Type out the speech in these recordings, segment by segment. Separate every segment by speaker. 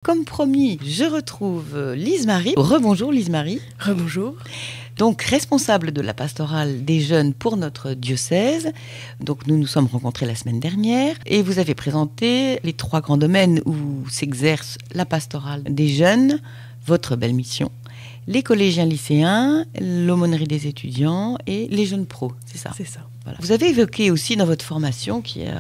Speaker 1: Comme promis, je retrouve Lise-Marie. Rebonjour Lise-Marie.
Speaker 2: Rebonjour.
Speaker 1: Donc responsable de la pastorale des jeunes pour notre diocèse. Donc nous nous sommes rencontrés la semaine dernière et vous avez présenté les 3 grands domaines où s'exerce la pastorale des jeunes, votre belle mission. Les collégiens lycéens, l'aumônerie des étudiants et les jeunes pros, c'est ça?
Speaker 2: C'est ça.
Speaker 1: Voilà. Vous avez évoqué aussi dans votre formation, qui est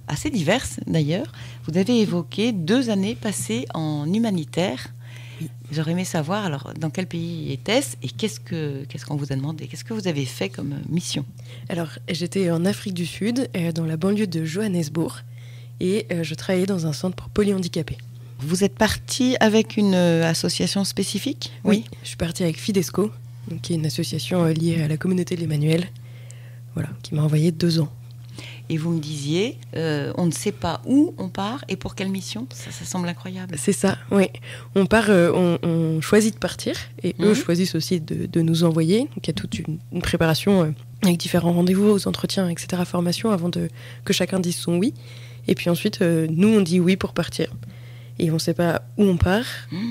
Speaker 1: assez diverse d'ailleurs, vous avez évoqué 2 années passées en humanitaire.
Speaker 2: Oui.
Speaker 1: J'aurais aimé savoir, alors, dans quel pays était-ce et qu'est-ce qu'on vous a demandé? Qu'est-ce que vous avez fait comme mission?
Speaker 2: Alors, j'étais en Afrique du Sud, dans la banlieue de Johannesburg, et je travaillais dans un centre pour polyhandicapés.
Speaker 1: Vous êtes partie avec une association spécifique?
Speaker 2: Oui, je suis partie avec Fidesco, donc, qui est une association liée à la communauté de l'Emmanuel, voilà, qui m'a envoyé 2 ans.
Speaker 1: Et vous me disiez, on ne sait pas où on part et pour quelle mission. Ça semble incroyable.
Speaker 2: C'est ça, oui. On part, on choisit de partir, et eux choisissent aussi de nous envoyer. Donc il y a toute une préparation avec différents rendez-vous, aux entretiens, etc., formation, avant que chacun dise son oui. Et puis ensuite, nous, on dit oui pour partir. Et on ne sait pas où on part,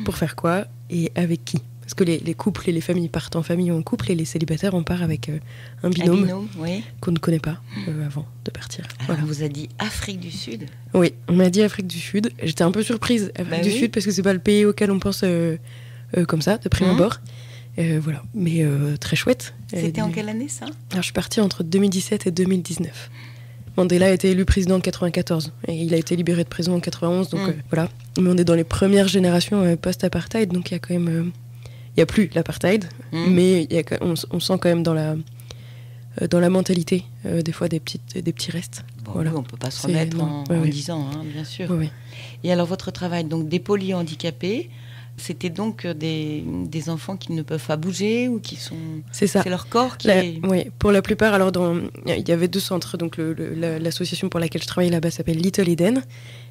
Speaker 2: pour faire quoi, et avec qui. Parce que les couples et les familles partent en famille ou en couple, et les célibataires, on part avec un binôme
Speaker 1: oui.
Speaker 2: qu'on ne connaît pas avant de partir.
Speaker 1: Alors,
Speaker 2: voilà.
Speaker 1: on vous a dit Afrique du Sud?
Speaker 2: Oui, on m'a dit Afrique du Sud. J'étais un peu surprise, Afrique du Sud, parce que c'est pas le pays auquel on pense comme ça, de prime abord. Voilà, mais très chouette.
Speaker 1: C'était en quelle année, ça?
Speaker 2: Alors, je suis partie entre 2017 et 2019. Mandela a été élu président en 94 et il a été libéré de prison en 91, donc voilà. Mais on est dans les premières générations post-apartheid, donc il y a quand même... Il n'y a plus l'apartheid, mais on sent quand même dans la mentalité des fois des petits restes.
Speaker 1: Bon,
Speaker 2: voilà.
Speaker 1: Oui, on ne peut pas se remettre en 10 ans, hein, bien sûr.
Speaker 2: Oui.
Speaker 1: Et alors votre travail, donc des polyhandicapés, c'était donc des enfants qui ne peuvent pas bouger ou qui sont...
Speaker 2: C'est ça.
Speaker 1: C'est leur corps qui est...
Speaker 2: Oui, pour la plupart. Alors, il y avait 2 centres. Donc, l'association pour laquelle je travaillais là-bas s'appelle Little Eden.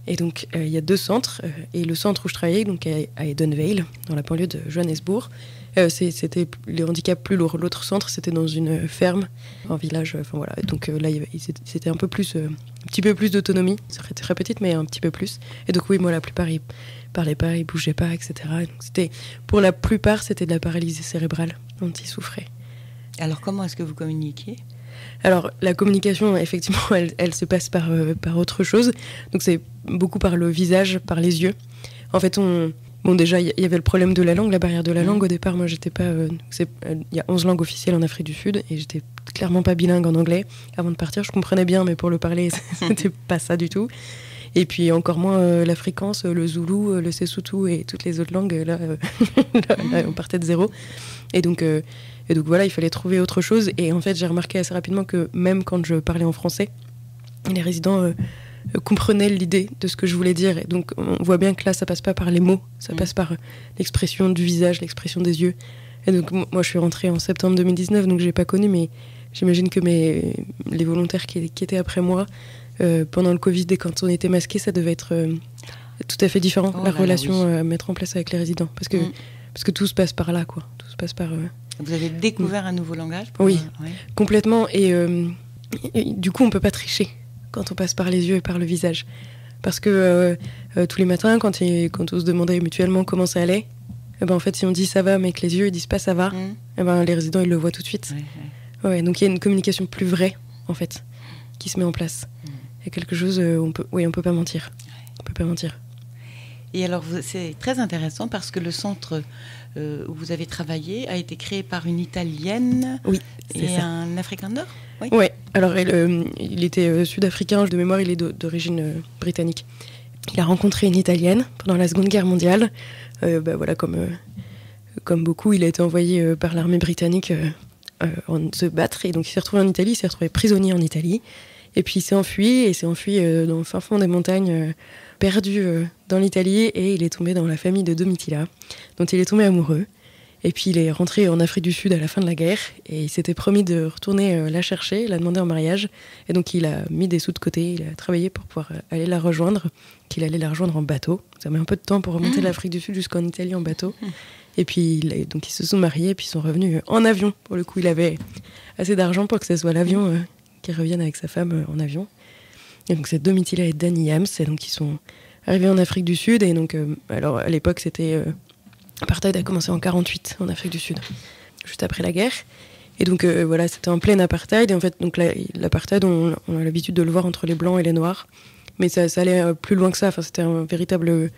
Speaker 2: Et donc, il y a 2 centres. Et le centre où je travaillais, donc à Edenvale, dans la banlieue de Johannesburg, c'était les handicaps plus lourds. L'autre centre, c'était dans une ferme, un village. Enfin, voilà. Et donc, là, c'était un petit peu plus d'autonomie. C'était très petite, mais un petit peu plus. Et donc, oui, moi, la plupart, ils parlaient pas, ils bougeaient pas, etc. Et donc, pour la plupart, c'était de la paralysie cérébrale dont ils souffraient.
Speaker 1: Alors, comment est-ce que vous communiquez ?
Speaker 2: Alors, la communication, effectivement, elle se passe par autre chose. Donc, c'est beaucoup par le visage, par les yeux. En fait, déjà, il y avait le problème de la langue, la barrière de la langue. Au départ, moi, j'étais pas... Il y a 11 langues officielles en Afrique du Sud et j'étais clairement pas bilingue en anglais. Avant de partir, je comprenais bien, mais pour le parler, c'était pas ça du tout. Et puis, encore moins l'afrikaans, le zoulou, le sesotho et toutes les autres langues. Là, on partait de zéro. Et donc, voilà, il fallait trouver autre chose. Et en fait, j'ai remarqué assez rapidement que même quand je parlais en français, les résidents comprenaient l'idée de ce que je voulais dire. Et donc, on voit bien que là, ça passe pas par les mots, ça passe par l'expression du visage, l'expression des yeux. Et donc, moi, je suis rentrée en septembre 2019, donc j'ai pas connu, mais j'imagine que les volontaires qui étaient après moi, pendant le Covid, et quand on était masqués, ça devait être tout à fait différent, relation à mettre en place avec les résidents. Parce que tout se passe par là, quoi. Tout se passe par...
Speaker 1: Vous avez découvert un nouveau langage
Speaker 2: complètement. Et du coup, on peut pas tricher quand on passe par les yeux et par le visage. Parce que tous les matins, quand on se demandait mutuellement comment ça allait, en fait, si on dit ça va, mais que les yeux ils disent pas ça va, les résidents ils le voient tout de suite. Donc il y a une communication plus vraie, en fait, qui se met en place. Il y a quelque chose, on peut pas mentir. On peut pas mentir.
Speaker 1: Et alors, c'est très intéressant parce que le centre où vous avez travaillé a été créé par une Italienne et un Africain du Nord.
Speaker 2: Oui, alors il était sud-africain, de mémoire, il est d'origine britannique. Il a rencontré une Italienne pendant la Seconde Guerre mondiale. Voilà, comme beaucoup, il a été envoyé par l'armée britannique se battre. Et donc, il s'est retrouvé en Italie, il s'est retrouvé prisonnier en Italie. Et puis, il s'est enfui dans le fin fond des montagnes, perdu dans l'Italie, et il est tombé dans la famille de Domitilla, dont il est tombé amoureux. Et puis il est rentré en Afrique du Sud à la fin de la guerre, et il s'était promis de retourner la chercher, la demander en mariage. Et donc il a mis des sous de côté, il a travaillé pour pouvoir aller la rejoindre, qu'il allait la rejoindre en bateau. Ça met un peu de temps pour remonter l'Afrique du Sud jusqu'en Italie en bateau. Et puis donc ils se sont mariés, et puis ils sont revenus en avion. Pour le coup, il avait assez d'argent pour que ce soit l'avion qui revienne avec sa femme en avion. Et donc c'est Domitilla et Danny Yams, et donc ils sont arrivé en Afrique du Sud. Et donc, alors à l'époque, l'apartheid a commencé en 1948 en Afrique du Sud, juste après la guerre. Et donc voilà, c'était en plein apartheid. Et en fait, donc l'apartheid, on a l'habitude de le voir entre les blancs et les noirs. Mais ça allait plus loin que ça. Enfin, c'était une véritable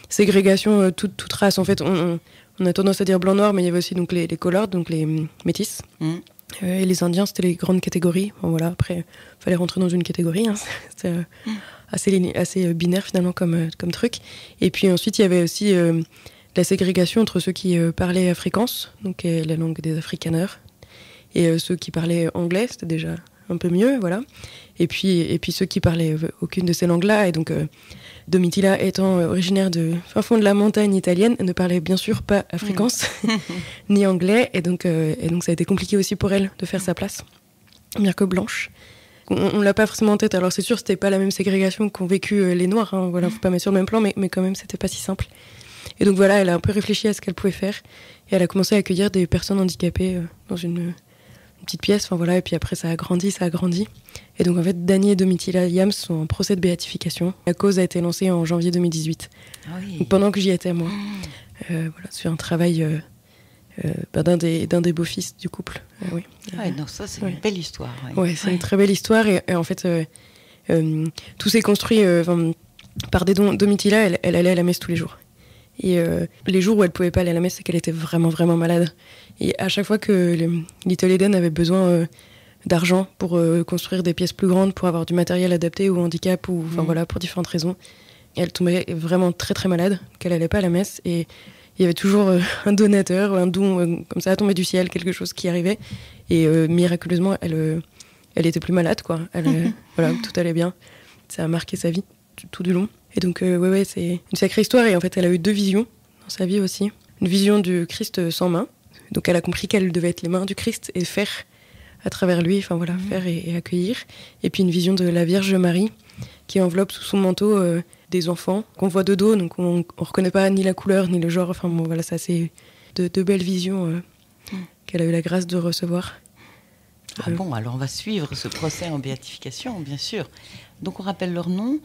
Speaker 2: ségrégation, toute race. En fait, on a tendance à dire blanc-noir, mais il y avait aussi donc, les colored, donc les métis. Et les Indiens, c'était les grandes catégories. Bon, voilà, après, il fallait rentrer dans une catégorie. Hein. C'était assez binaire, finalement, comme truc. Et puis ensuite, il y avait aussi la ségrégation entre ceux qui parlaient afrikaans, donc la langue des Afrikaners, et ceux qui parlaient anglais, c'était déjà un peu mieux, voilà. Et puis ceux qui parlaient aucune de ces langues-là, et donc Domitilla étant originaire de fin fond de la montagne italienne, ne parlait bien sûr pas afrikaans ni anglais, et donc ça a été compliqué aussi pour elle de faire sa place, bien que blanche. On l'a pas forcément en tête, alors c'est sûr c'était pas la même ségrégation qu'ont vécu les Noirs, hein, voilà, faut pas mettre sur le même plan, mais quand même c'était pas si simple. Et donc voilà, elle a un peu réfléchi à ce qu'elle pouvait faire, et elle a commencé à accueillir des personnes handicapées dans une petite pièce, enfin voilà, et puis après ça a grandi. Et donc en fait, Dany et Domitilla Yams sont en procès de béatification. La cause a été lancée en janvier 2018. Ah oui. Donc, pendant que j'y étais, moi. Voilà, c'est un travail d'un des beaux-fils du couple. Oui.
Speaker 1: Non, ça c'est une belle histoire.
Speaker 2: Ouais, c'est une très belle histoire, et en fait, tout s'est construit par des dons. Domitilla, elle allait à la messe tous les jours. Et les jours où elle pouvait pas aller à la messe, c'est qu'elle était vraiment, vraiment malade. Et à chaque fois que Little Eden avait besoin d'argent pour construire des pièces plus grandes, pour avoir du matériel adapté au handicap, ou voilà, pour différentes raisons, elle tombait vraiment très, très malade, qu'elle allait pas à la messe. Et il y avait toujours un donateur, un don comme ça, tombé du ciel, quelque chose qui arrivait. Et miraculeusement, elle était plus malade, quoi. Voilà, tout allait bien. Ça a marqué sa vie tout du long. Et donc, ouais, c'est une sacrée histoire. Et en fait, elle a eu 2 visions dans sa vie aussi. Une vision du Christ sans main. Donc, elle a compris qu'elle devait être les mains du Christ et faire à travers lui, enfin voilà, faire et accueillir. Et puis, une vision de la Vierge Marie qui enveloppe sous son manteau des enfants qu'on voit de dos. Donc, on ne reconnaît pas ni la couleur, ni le genre. Enfin, bon, voilà, ça, c'est de belles visions qu'elle a eu la grâce de recevoir.
Speaker 1: Ah bon, alors on va suivre ce procès en béatification, bien sûr. Donc on rappelle leur nom.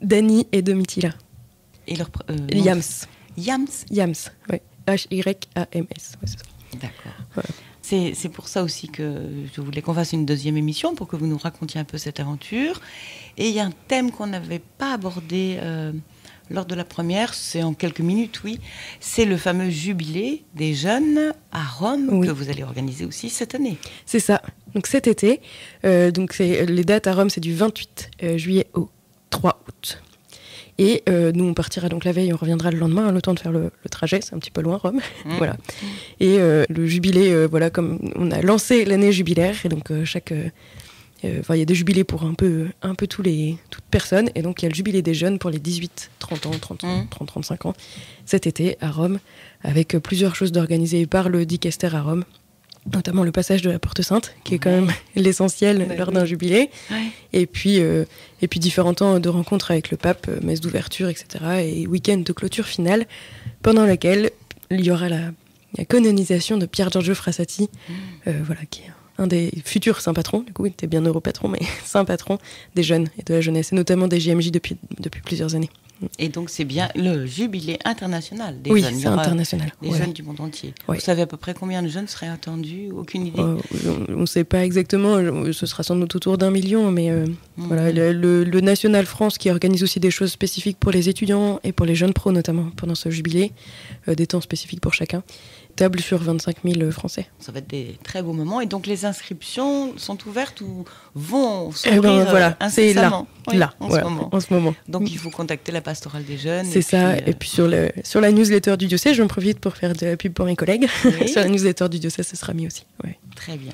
Speaker 2: Dany et Domitilla.
Speaker 1: Et leur
Speaker 2: Yams.
Speaker 1: Yams.
Speaker 2: Yams, oui. H-Y-A-M-S. Ouais, c'est ça.
Speaker 1: D'accord.
Speaker 2: Voilà.
Speaker 1: C'est pour ça aussi que je voulais qu'on fasse une deuxième émission, pour que vous nous racontiez un peu cette aventure. Et il y a un thème qu'on n'avait pas abordé lors de la première, c'est en quelques minutes, oui. C'est le fameux jubilé des jeunes à Rome, que vous allez organiser aussi cette année.
Speaker 2: C'est ça. Donc cet été, les dates à Rome, c'est du 28 juillet au 3 août. Et nous, on partira donc la veille, on reviendra le lendemain, le temps de faire le trajet, c'est un petit peu loin, Rome. Voilà. Et le jubilé, voilà, comme on a lancé l'année jubilaire, et donc il y a des jubilés pour un peu toutes personnes, et donc il y a le jubilé des jeunes pour les 18, 30 ans, 35 ans, cet été à Rome, avec plusieurs choses d'organisées par le Dicaster à Rome, notamment le passage de la Porte Sainte, qui est quand même l'essentiel lors d'un jubilé, et puis différents temps de rencontres avec le pape, messe d'ouverture, etc., et week-end de clôture finale, pendant lequel il y aura la canonisation de Pier Giorgio Frassati, voilà, qui est un des futurs saints patrons, du coup il était bien europatron, mais saint patron des jeunes et de la jeunesse, et notamment des JMJ depuis plusieurs années.
Speaker 1: Et donc c'est bien le jubilé international des
Speaker 2: jeunes.
Speaker 1: Oui,
Speaker 2: c'est international.
Speaker 1: Des jeunes du monde entier. Ouais. Vous savez à peu près combien de jeunes seraient attendus? Aucune idée?
Speaker 2: On ne sait pas exactement, ce sera sans doute autour d'1 million, mais voilà, le National France qui organise aussi des choses spécifiques pour les étudiants et pour les jeunes pros notamment pendant ce jubilé, des temps spécifiques pour chacun, table sur 25 000 Français. Ça
Speaker 1: va être des très beaux moments. Et donc les inscriptions sont ouvertes ou vont s'ouvrir
Speaker 2: voilà,
Speaker 1: incessamment?
Speaker 2: C'est là, en ce moment.
Speaker 1: Donc il faut contacter la pastorale des jeunes.
Speaker 2: C'est ça. Et puis sur la newsletter du diocèse, j'en profite pour faire de la pub pour mes collègues. Oui. Sur la newsletter du diocèse, ce sera mis aussi. Ouais.
Speaker 1: Très bien.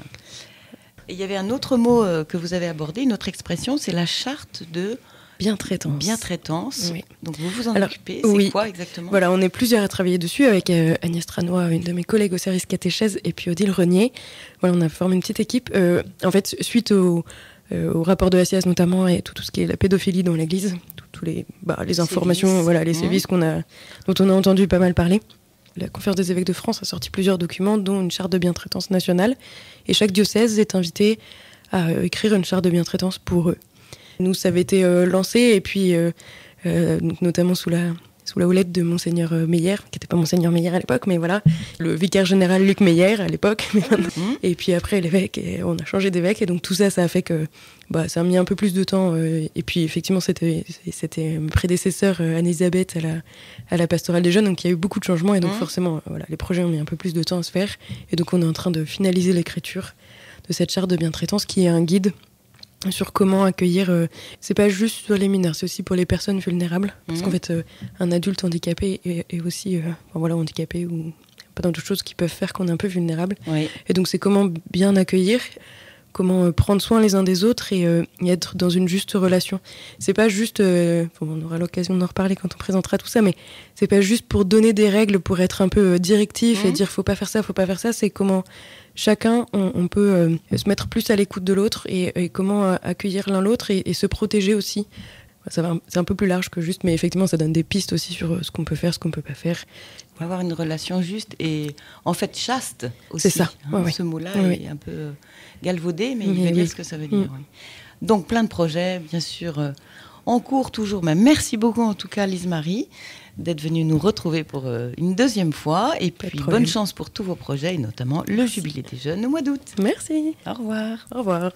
Speaker 1: Et il y avait un autre mot que vous avez abordé, une autre expression, c'est la charte de
Speaker 2: bientraitance.
Speaker 1: Bientraitance. Oui. Donc vous vous en occupez.
Speaker 2: C'est
Speaker 1: quoi exactement?
Speaker 2: Voilà, on est plusieurs à travailler dessus avec Agnès Tranois, une de mes collègues au service catéchèse, et puis Odile Renier. Voilà, on a formé une petite équipe. En fait, suite au rapport de la SIAZ notamment, et tout ce qui est la pédophilie dans l'Église, tous les informations, voilà, les sévices dont on a entendu pas mal parler. La Conférence des évêques de France a sorti plusieurs documents, dont une charte de bientraitance nationale, et chaque diocèse est invité à écrire une charte de bientraitance pour eux. Nous, ça avait été lancé, et puis donc notamment sous la houlette de Monseigneur Meyer, qui n'était pas Monseigneur Meyer à l'époque, mais voilà, le vicaire général Luc Meyer à l'époque. Et puis après l'évêque, et on a changé d'évêque, et donc tout ça, ça a fait que ça a mis un peu plus de temps. Et puis effectivement, c'était mes prédécesseurs, Anne-Elisabeth, à la pastorale des jeunes, donc il y a eu beaucoup de changements, et donc forcément, les projets ont mis un peu plus de temps à se faire. Et donc on est en train de finaliser l'écriture de cette charte de bientraitance, qui est un guide sur comment accueillir, c'est pas juste sur les mineurs, c'est aussi pour les personnes vulnérables, parce qu'en fait un adulte handicapé est aussi handicapé, ou pas dans d'autres choses qui peuvent faire qu'on est un peu vulnérable. Oui. Et donc c'est comment bien accueillir, comment prendre soin les uns des autres, et être dans une juste relation. C'est pas juste, on aura l'occasion d'en reparler quand on présentera tout ça, mais c'est pas juste pour donner des règles, pour être un peu directif et dire faut pas faire ça, c'est comment chacun, on peut se mettre plus à l'écoute de l'autre, et comment accueillir l'un l'autre, et se protéger aussi. C'est un peu plus large que juste, mais effectivement, ça donne des pistes aussi sur ce qu'on peut faire, ce qu'on peut pas faire.
Speaker 1: Avoir une relation juste et en fait chaste aussi.
Speaker 2: C'est ça.
Speaker 1: Ce mot-là est un peu galvaudé, mais il veut dire ce que ça veut dire. Oui. Donc plein de projets, bien sûr, en cours toujours. Mais merci beaucoup en tout cas, Lise-Marie, d'être venue nous retrouver pour une deuxième fois. Et puis bonne chance pour tous vos projets, et notamment le Jubilé des jeunes au mois d'août.
Speaker 2: Merci.
Speaker 1: Au revoir.
Speaker 2: Au revoir.